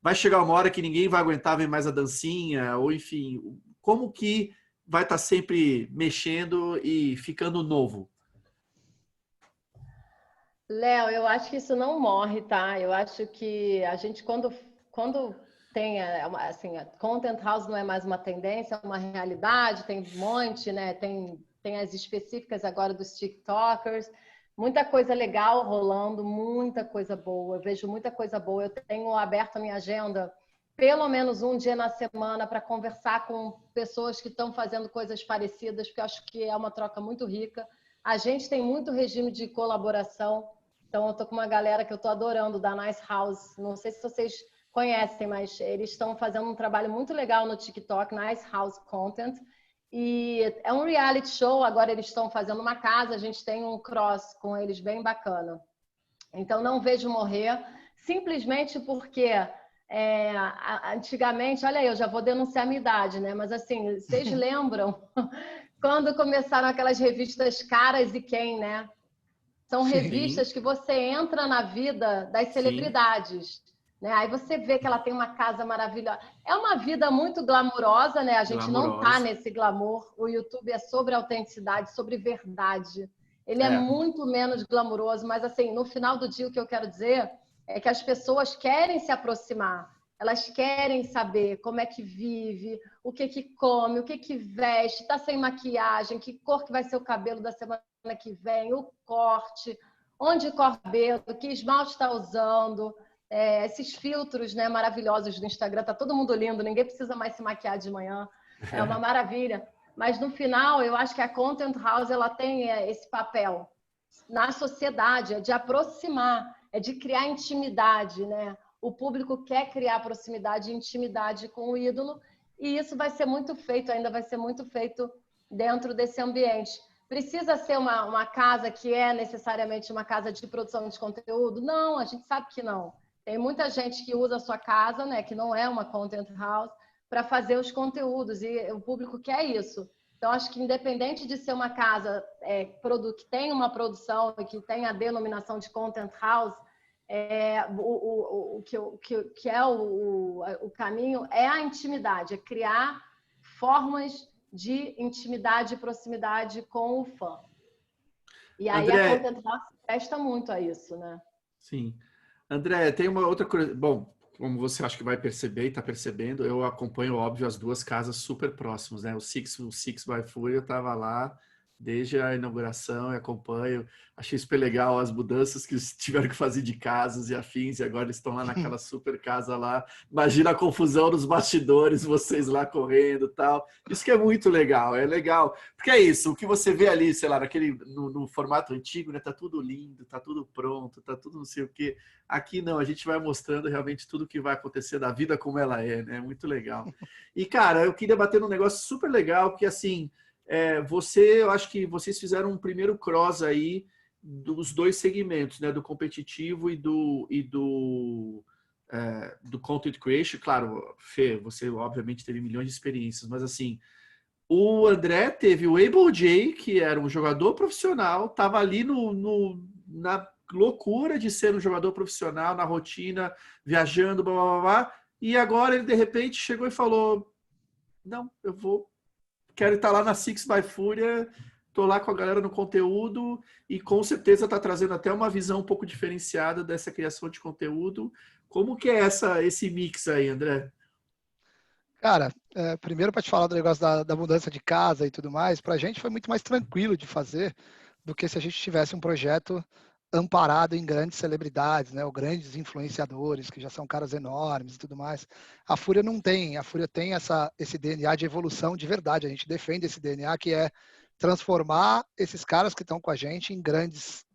vai chegar uma hora que ninguém vai aguentar ver mais a dancinha, ou enfim, como que vai estar sempre mexendo e ficando novo? Léo, eu acho que isso não morre, tá? Eu acho que a gente, quando tem, assim, a Content House não é mais uma tendência, é uma realidade, tem um monte, né? Tem as específicas agora dos TikTokers, muita coisa legal rolando, muita coisa boa. Eu vejo muita coisa boa. Eu tenho aberto a minha agenda pelo menos um dia na semana para conversar com pessoas que estão fazendo coisas parecidas, porque eu acho que é uma troca muito rica. A gente tem muito regime de colaboração, então eu estou com uma galera que eu estou adorando, da Nice House. Não sei se vocês conhecem, mas eles estão fazendo um trabalho muito legal no TikTok, Nice House Content. E é um reality show, agora eles estão fazendo uma casa, a gente tem um cross com eles bem bacana. Então não vejo morrer, simplesmente porque antigamente, olha aí, eu já vou denunciar a minha idade, né? Mas assim, vocês lembram quando começaram aquelas revistas Caras e Quem, né? São revistas que você entra na vida das celebridades, né? Aí você vê que ela tem uma casa maravilhosa. É uma vida muito glamurosa, né? A gente não tá nesse glamour. O YouTube é sobre autenticidade, sobre verdade. Ele é muito menos glamuroso, mas assim, no final do dia o que eu quero dizer é que as pessoas querem se aproximar. Elas querem saber como é que vive, o que que come, o que que veste, está sem maquiagem, que cor que vai ser o cabelo da semana que vem, o corte, onde corta o cabelo, que esmalte está usando, esses filtros, né, maravilhosos do Instagram. Tá todo mundo lindo, ninguém precisa mais se maquiar de manhã. É uma maravilha. Mas no final, eu acho que a Content House ela tem esse papel na sociedade, de aproximar, de criar intimidade, né? O público quer criar proximidade e intimidade com o ídolo, e isso vai ser muito feito, ainda vai ser muito feito dentro desse ambiente. Precisa ser uma casa que é necessariamente uma casa de produção de conteúdo? Não, a gente sabe que não. Tem muita gente que usa a sua casa, né, que não é uma content house, para fazer os conteúdos, e o público quer isso. Então, acho que independente de ser uma casa que tem uma produção e que tem a denominação de content house, o que é o caminho é a intimidade, é criar formas de intimidade e proximidade com o fã. E aí André, a Content House presta muito a isso, né? Sim. André, tem uma outra coisa. Bom, como você acha que vai perceber e está percebendo, eu acompanho, óbvio, as duas casas super próximas, né? O Six by Fury, eu estava lá desde a inauguração e acompanho. Achei super legal as mudanças que tiveram que fazer de casas e afins, e agora eles estão lá naquela super casa lá. Imagina a confusão nos bastidores, vocês lá correndo e tal. Isso que é muito legal, é legal. Porque é isso, o que você vê ali, sei lá, no formato antigo, né? Tá tudo lindo, tá tudo pronto, tá tudo não sei o quê. Aqui não, a gente vai mostrando realmente tudo que vai acontecer da vida como ela é, né? Muito legal. E, cara, eu queria bater num negócio super legal, porque assim, eu acho que vocês fizeram um primeiro cross aí dos dois segmentos, né? Do competitivo e do content creation. Claro, Fê, você obviamente teve milhões de experiências, mas assim, o André teve o Able J, que era um jogador profissional, estava ali na loucura de ser um jogador profissional, na rotina, viajando, blá, blá, blá, e agora ele de repente chegou e falou: não, quero estar lá na Six by Fúria, tô lá com a galera no conteúdo e com certeza tá trazendo até uma visão um pouco diferenciada dessa criação de conteúdo. Como que é esse mix aí, André? Cara, primeiro para te falar do negócio da mudança de casa e tudo mais, para a gente foi muito mais tranquilo de fazer do que se a gente tivesse um projeto amparado em grandes celebridades, né, ou grandes influenciadores, que já são caras enormes e tudo mais. A Fúria não tem. A Fúria tem esse DNA de evolução de verdade. A gente defende esse DNA que é transformar esses caras que estão com a gente em grandes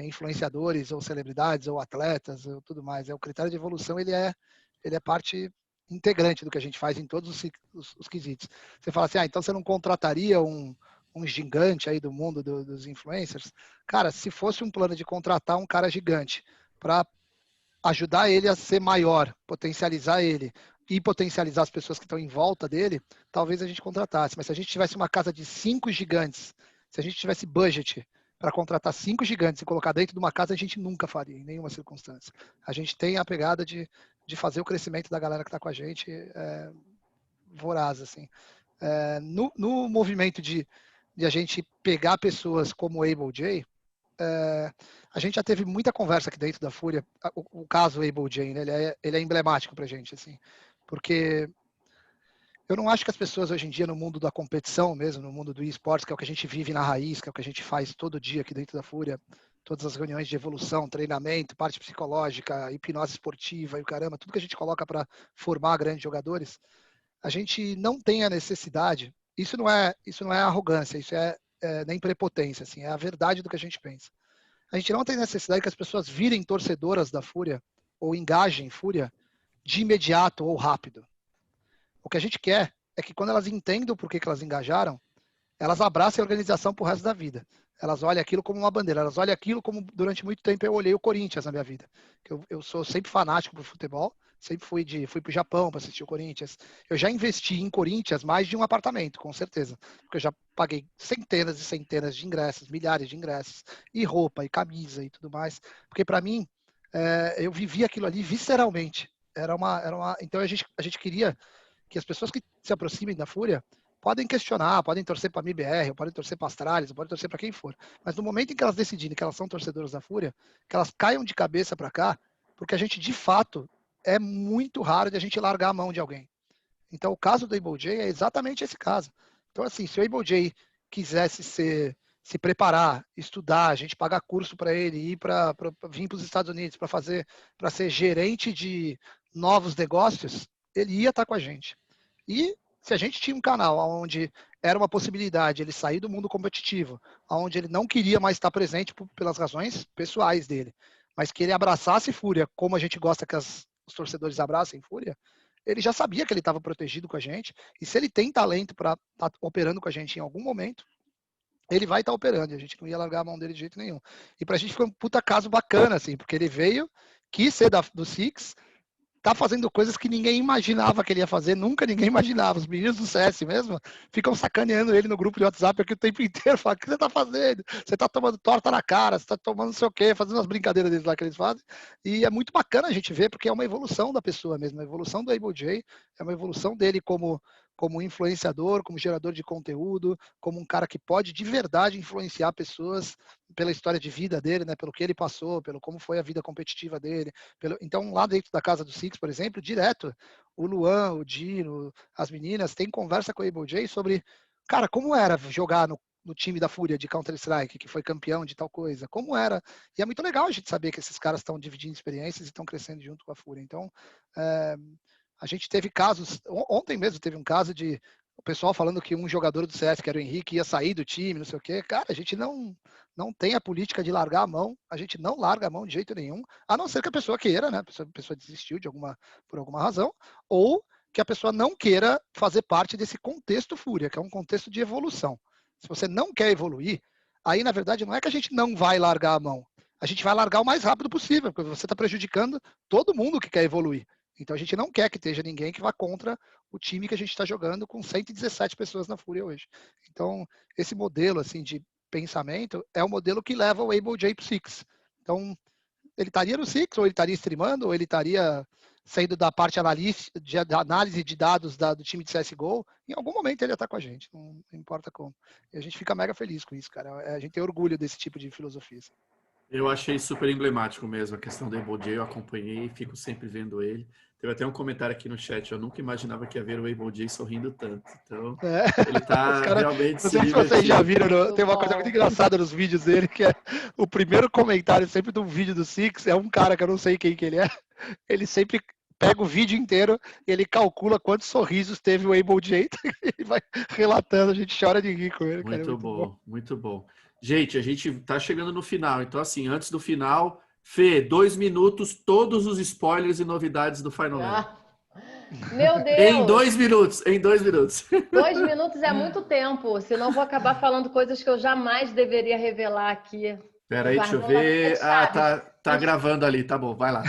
influenciadores ou celebridades ou atletas ou tudo mais. O critério de evolução ele é parte integrante do que a gente faz em todos os quesitos. Você fala assim, então você não contrataria um gigante aí do mundo dos influencers? Cara, se fosse um plano de contratar um cara gigante para ajudar ele a ser maior, potencializar ele e potencializar as pessoas que estão em volta dele, talvez a gente contratasse. Mas se a gente tivesse uma casa de 5 gigantes, se a gente tivesse budget para contratar 5 gigantes e colocar dentro de uma casa, a gente nunca faria, em nenhuma circunstância. A gente tem a pegada de fazer o crescimento da galera que está com a gente voraz, assim. No movimento de a gente pegar pessoas como o Able J, a gente já teve muita conversa aqui dentro da Fúria. O caso Able J, né, ele é emblemático pra gente, assim, porque eu não acho que as pessoas hoje em dia no mundo da competição mesmo, no mundo do esportes, que é o que a gente vive na raiz, que é o que a gente faz todo dia aqui dentro da Fúria, todas as reuniões de evolução, treinamento, parte psicológica, hipnose esportiva e o caramba, tudo que a gente coloca para formar grandes jogadores, a gente não tem a necessidade. Isso não é arrogância, isso é nem prepotência, assim, é a verdade do que a gente pensa. A gente não tem necessidade que as pessoas virem torcedoras da Fúria ou engajem em Fúria de imediato ou rápido. O que a gente quer é que quando elas entendam por que elas engajaram, elas abracem a organização pro resto da vida. Elas olham aquilo como uma bandeira, elas olham aquilo como durante muito tempo eu olhei o Corinthians na minha vida. Eu sou sempre fanático pro futebol, sempre fui pro Japão para assistir o Corinthians. Eu já investi em Corinthians mais de um apartamento, com certeza. Porque eu já paguei centenas e centenas de ingressos, milhares de ingressos, e roupa, e camisa e tudo mais. Porque para mim, eu vivi aquilo ali visceralmente. Então a gente queria que as pessoas que se aproximem da Fúria podem questionar, podem torcer para a MBR, podem torcer para a Astralis, podem torcer para quem for. Mas no momento em que elas decidirem que elas são torcedoras da Fúria, que elas caiam de cabeça para cá, porque a gente, de fato, é muito raro de a gente largar a mão de alguém. Então, o caso do Able J é exatamente esse caso. Então, assim, se o Able J quisesse se preparar, estudar, a gente pagar curso para ele, vir para os Estados Unidos para ser gerente de novos negócios, ele ia estar com a gente. E se a gente tinha um canal onde era uma possibilidade ele sair do mundo competitivo, onde ele não queria mais estar presente pelas razões pessoais dele, mas que ele abraçasse Fúria como a gente gosta que os torcedores abracem Fúria, ele já sabia que ele estava protegido com a gente, e se ele tem talento para estar operando com a gente em algum momento, ele vai estar operando, e a gente não ia largar a mão dele de jeito nenhum. E pra gente foi um puta caso bacana, assim, porque ele veio, quis ser do Six, tá fazendo coisas que ninguém imaginava que ele ia fazer, nunca ninguém imaginava. Os meninos do CS mesmo ficam sacaneando ele no grupo de WhatsApp aqui o tempo inteiro, falam, o que você tá fazendo? Você tá tomando torta na cara, você tá tomando não sei o quê, fazendo umas brincadeiras deles lá que eles fazem. E é muito bacana a gente ver, porque é uma evolução da pessoa mesmo, a evolução do Able J, é uma evolução dele como influenciador, como gerador de conteúdo, como um cara que pode de verdade influenciar pessoas pela história de vida dele, né, pelo que ele passou, pelo como foi a vida competitiva dele. Então, lá dentro da casa do Six, por exemplo, direto, o Luan, o Dino, as meninas, têm conversa com o Able J sobre, cara, como era jogar no time da Fúria de Counter-Strike, que foi campeão de tal coisa, como era. E é muito legal a gente saber que esses caras estão dividindo experiências e estão crescendo junto com a Fúria. Então, a gente teve casos, ontem mesmo teve um caso de o pessoal falando que um jogador do CS, que era o Henrique, ia sair do time, não sei o quê. Cara, a gente não tem a política de largar a mão, a gente não larga a mão de jeito nenhum, a não ser que a pessoa queira, né? A pessoa desistiu por alguma razão, ou que a pessoa não queira fazer parte desse contexto Fúria, que é um contexto de evolução. Se você não quer evoluir, aí na verdade não é que a gente não vai largar a mão, a gente vai largar o mais rápido possível, porque você está prejudicando todo mundo que quer evoluir. Então a gente não quer que esteja ninguém que vá contra o time que a gente está jogando com 117 pessoas na Fúria hoje. Então, esse modelo assim de pensamento é o modelo que leva o Able J pro Six. Então, ele estaria no Six, ou ele estaria streamando, ou ele estaria saindo da parte de análise de dados do time de CSGO. Em algum momento ele ia estar com a gente, não importa como. E a gente fica mega feliz com isso, cara. A gente tem orgulho desse tipo de filosofia. Eu achei super emblemático mesmo a questão do Able J, eu acompanhei e fico sempre vendo ele. Teve até um comentário aqui no chat, eu nunca imaginava que ia ver o Able J sorrindo tanto. Então, É. ele Os tá caras, realmente não se sei se vocês já divertindo. viram, Muito tem uma coisa muito bom. engraçada nos vídeos dele, que é o primeiro comentário sempre de um vídeo do Six, é um cara que eu não sei quem que ele é, ele sempre pega o vídeo inteiro e ele calcula quantos sorrisos teve o Able J, e vai relatando, a gente chora de rir com ele, cara, é Muito muito bom. bom, muito bom. Gente, a gente tá chegando no final, então assim, antes do final, Fê, 2 minutos, todos os spoilers e novidades do Final Level. Ah, meu Em Deus! 2 minutos, em 2 minutos. 2 minutos é muito tempo, senão eu vou acabar falando coisas que eu jamais deveria revelar aqui. Pera aí, deixa eu Guardando as ver. sete Ah, chaves. tá gravando ali, tá bom, vai lá.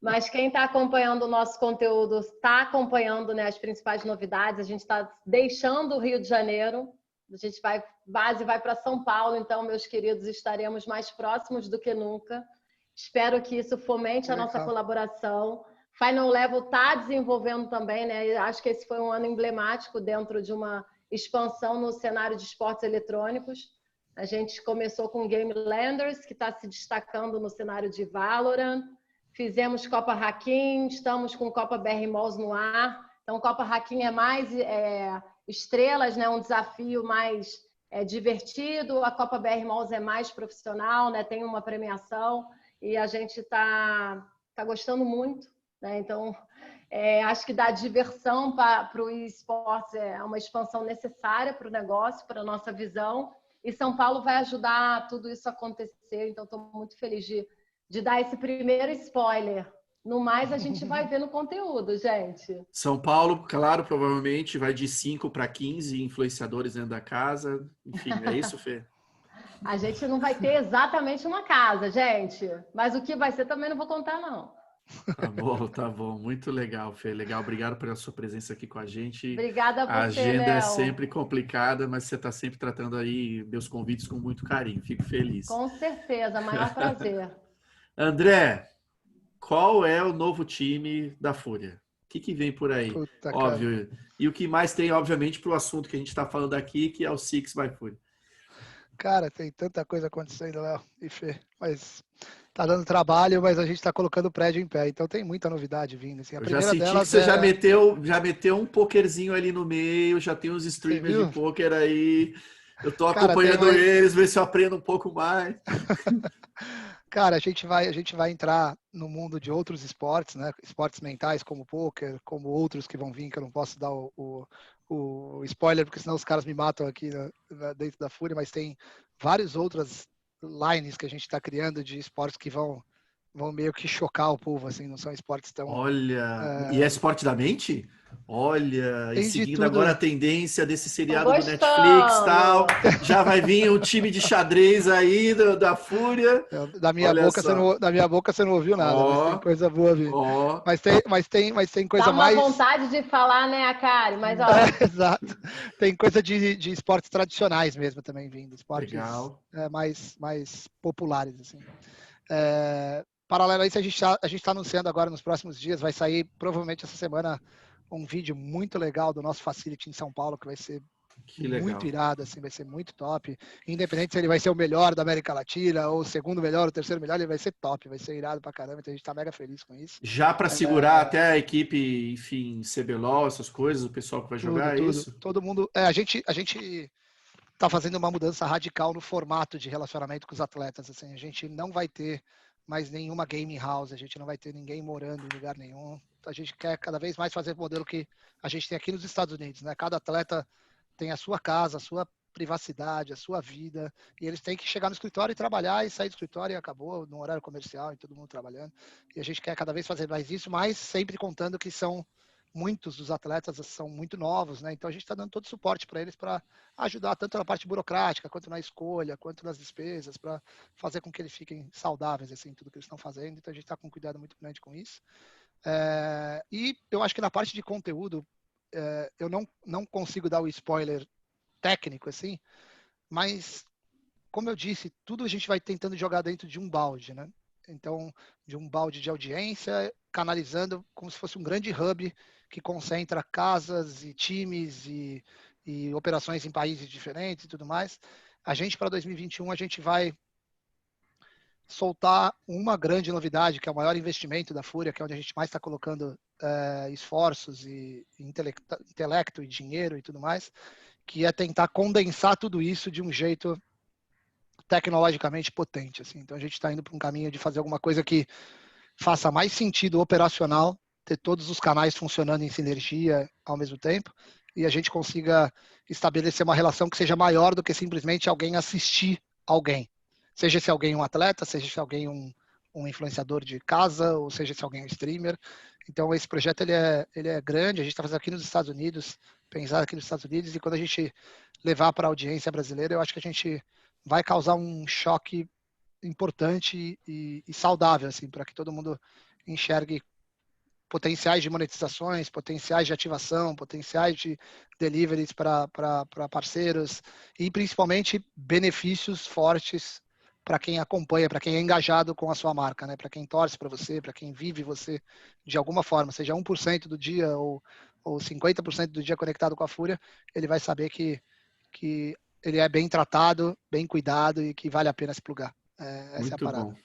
Mas quem está acompanhando o nosso conteúdo está acompanhando, né, as principais novidades. A gente está deixando o Rio de Janeiro. A gente vai para São Paulo, então, meus queridos, estaremos mais próximos do que nunca. Espero que isso fomente a nossa colaboração. Final Level está desenvolvendo também, né? Acho que esse foi um ano emblemático dentro de uma expansão no cenário de esportes eletrônicos. A gente começou com Game Landers, que está se destacando no cenário de Valorant. Fizemos Copa Hakim, estamos com Copa BR Malls no ar. Então, Copa Hakim é mais estrelas, né? Um desafio mais divertido. A Copa BR Malls é mais profissional, né? Tem uma premiação e a gente está gostando muito, né? Então, acho que dá diversão para o esportes, é uma expansão necessária para o negócio, para a nossa visão. E São Paulo vai ajudar tudo isso a acontecer. Então, estou muito feliz de dar esse primeiro spoiler. No mais, a gente vai ver no conteúdo, gente. São Paulo, claro, provavelmente vai de 5 para 15 influenciadores dentro da casa. Enfim, é isso, Fê? A gente não vai ter exatamente uma casa, gente. Mas o que vai ser também não vou contar, não. Tá bom, tá bom. Muito legal, Fê. Legal, obrigado pela sua presença aqui com a gente. Obrigada a A você, agenda é Léo. sempre complicada, mas você está sempre tratando aí meus convites com muito carinho. Fico feliz. Com certeza, maior prazer. André, qual é o novo time da Fúria? O que vem por aí? Puta, cara. Óbvio. E o que mais tem, obviamente, para o assunto que a gente está falando aqui, que é o Six by Fúria. Cara, tem tanta coisa acontecendo, Léo e Fê, mas tá dando trabalho, mas a gente tá colocando o prédio em pé, então tem muita novidade vindo. Assim. A Eu já primeira senti que delas você já é... meteu um pokerzinho ali no meio, já tem uns Você streamers de viu? poker aí. Eu tô Cara, tem acompanhando mais... eles, ver se eu aprendo um pouco mais. Cara, a gente vai entrar no mundo de outros esportes, né? Esportes mentais como poker, como outros que vão vir, que eu não posso dar o spoiler, porque senão os caras me matam aqui dentro da Fúria, mas tem várias outras lines que a gente está criando de esportes que vão meio que chocar o povo, assim, não são esportes tão... Olha, e é esporte da mente? Olha, e Tem de seguindo agora a tudo. tendência desse Tô seriado do Netflix gostando. tal, já vai vir um time de xadrez aí da Fúria. Da minha Olha boca você só. não, da minha boca você não ouviu nada, mas tem Ó, coisa boa vindo. ó, Mas tem Dá coisa uma mais... vontade de falar, né, Akari? Mas, ó, Exato. Tem coisa de esportes tradicionais mesmo também vindo, esportes legal. mais populares, assim. Paralelo a isso, a gente está anunciando agora nos próximos dias, vai sair provavelmente essa semana um vídeo muito legal do nosso facility em São Paulo, que vai ser Que muito legal. irado, assim, vai ser muito top. Independente se ele vai ser o melhor da América Latina, ou o segundo melhor, o terceiro melhor, ele vai ser top, vai ser irado pra caramba, então a gente tá mega feliz com isso. Já para segurar até a equipe, enfim, CBLOL, essas coisas, o pessoal que vai jogar, é Tudo. isso? Todo mundo. A gente tá fazendo uma mudança radical no formato de relacionamento com os atletas. Assim, a gente não vai ter mais nenhuma gaming house, a gente não vai ter ninguém morando em lugar nenhum. A gente quer cada vez mais fazer o modelo que a gente tem aqui nos Estados Unidos, né? Cada atleta tem a sua casa, a sua privacidade, a sua vida, e eles têm que chegar no escritório e trabalhar e sair do escritório e acabou, no horário comercial e todo mundo trabalhando. E a gente quer cada vez fazer mais isso, mas sempre contando que muitos dos atletas são muito novos, né? Então a gente está dando todo o suporte para eles para ajudar tanto na parte burocrática, quanto na escolha, quanto nas despesas, para fazer com que eles fiquem saudáveis assim, tudo que eles estão fazendo. Então a gente está com um cuidado muito grande com isso. E eu acho que na parte de conteúdo, eu não consigo dar o spoiler técnico assim, mas como eu disse, tudo a gente vai tentando jogar dentro de um balde, né? Então, de um balde de audiência, canalizando como se fosse um grande hub que concentra casas e times e operações em países diferentes e tudo mais. A gente, para 2021, a gente vai soltar uma grande novidade, que é o maior investimento da Fúria, que é onde a gente mais está colocando esforços e intelecto e dinheiro e tudo mais, que é tentar condensar tudo isso de um jeito tecnologicamente potente. Assim. Então a gente está indo para um caminho de fazer alguma coisa que faça mais sentido operacional, ter todos os canais funcionando em sinergia ao mesmo tempo, e a gente consiga estabelecer uma relação que seja maior do que simplesmente alguém assistir alguém. Seja esse alguém um atleta, seja esse alguém um influenciador de casa, ou seja esse alguém um streamer. Então esse projeto ele é grande, a gente está fazendo aqui nos Estados Unidos, pensar aqui nos Estados Unidos, e quando a gente levar para a audiência brasileira, eu acho que a gente vai causar um choque importante e saudável, assim, para que todo mundo enxergue potenciais de monetizações, potenciais de ativação, potenciais de deliveries para parceiros e principalmente benefícios fortes para quem acompanha, para quem é engajado com a sua marca, né? Para quem torce para você, para quem vive você de alguma forma, seja 1% do dia ou 50% do dia conectado com a Fúria, ele vai saber que ele é bem tratado, bem cuidado e que vale a pena se plugar. Essa é a Muito parada. bom.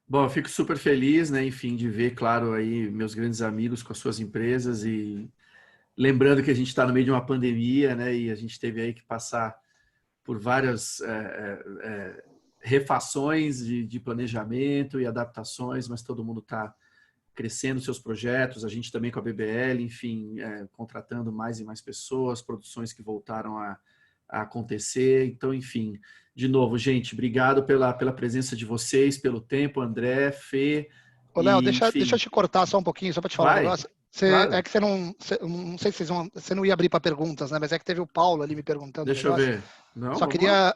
Bom, eu fico super feliz, né, enfim, de ver, claro, aí meus grandes amigos com as suas empresas e lembrando que a gente está no meio de uma pandemia, né, e a gente teve aí que passar por várias refações de planejamento e adaptações, mas todo mundo está crescendo seus projetos, a gente também com a BBL, enfim, contratando mais e mais pessoas, produções que voltaram a acontecer. Então, enfim, de novo, gente, obrigado pela presença de vocês, pelo tempo, André, Fê. Ô, Léo, deixa Enfim, eu te cortar só um pouquinho, só para te falar um vai, negócio. claro, É que você não sei se você não ia abrir para perguntas, né? Mas é que teve o Paulo ali me perguntando um deixa eu negócio. ver. Não, Só vamos lá.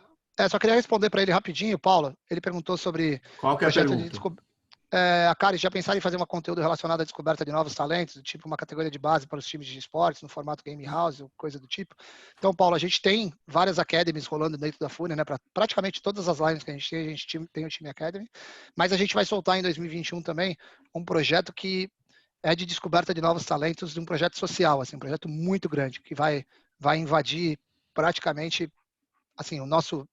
queria responder para ele rapidinho, Paulo. Ele perguntou sobre Qual que é a projeto de pergunta? descoberta. A Cari já pensaram em fazer um conteúdo relacionado à descoberta de novos talentos, tipo uma categoria de base para os times de esportes, no formato Game House, ou coisa do tipo. Então, Paulo, a gente tem várias academies rolando dentro da Fúria, né? Para praticamente todas as lines que a gente tem o time Academy. Mas a gente vai soltar em 2021 também um projeto que é de descoberta de novos talentos, de um projeto social, assim, um projeto muito grande, que vai invadir praticamente, assim, o nosso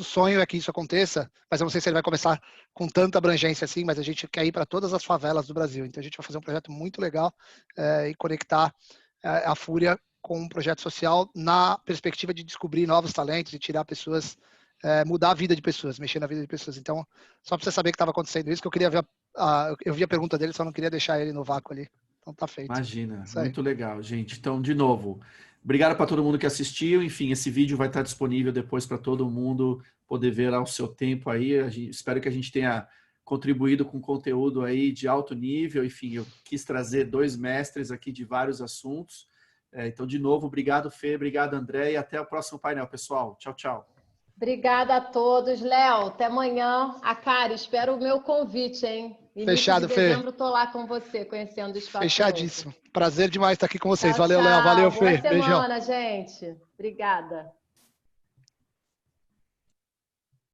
sonho é que isso aconteça, mas eu não sei se ele vai começar com tanta abrangência assim, mas a gente quer ir para todas as favelas do Brasil. Então a gente vai fazer um projeto muito legal e conectar a Fúria com um projeto social na perspectiva de descobrir novos talentos e tirar pessoas, mudar a vida de pessoas, mexer na vida de pessoas. Então, só para você saber que estava acontecendo isso, que eu queria ver eu vi a pergunta dele, só não queria deixar ele no vácuo ali. Então tá feito. Imagina, Isso aí. muito legal, gente. Então, de novo, obrigado para todo mundo que assistiu. Enfim, esse vídeo vai estar disponível depois para todo mundo poder ver ao seu tempo aí. Espero que a gente tenha contribuído com conteúdo aí de alto nível. Enfim, eu quis trazer dois mestres aqui de vários assuntos. Então, de novo, obrigado, Fê, obrigado, André, e até o próximo painel, pessoal. Tchau, tchau. Obrigada a todos. Léo, até amanhã. A Cari, espero o meu convite, hein? Início de Fechado, Fê. dezembro, estou lá com você, conhecendo o espaço novo. Fechadíssimo. Prazer demais estar aqui com vocês. Tchau, Valeu, Léo. tchau. Valeu, Boa Fê. Beijão. semana, gente. Obrigada.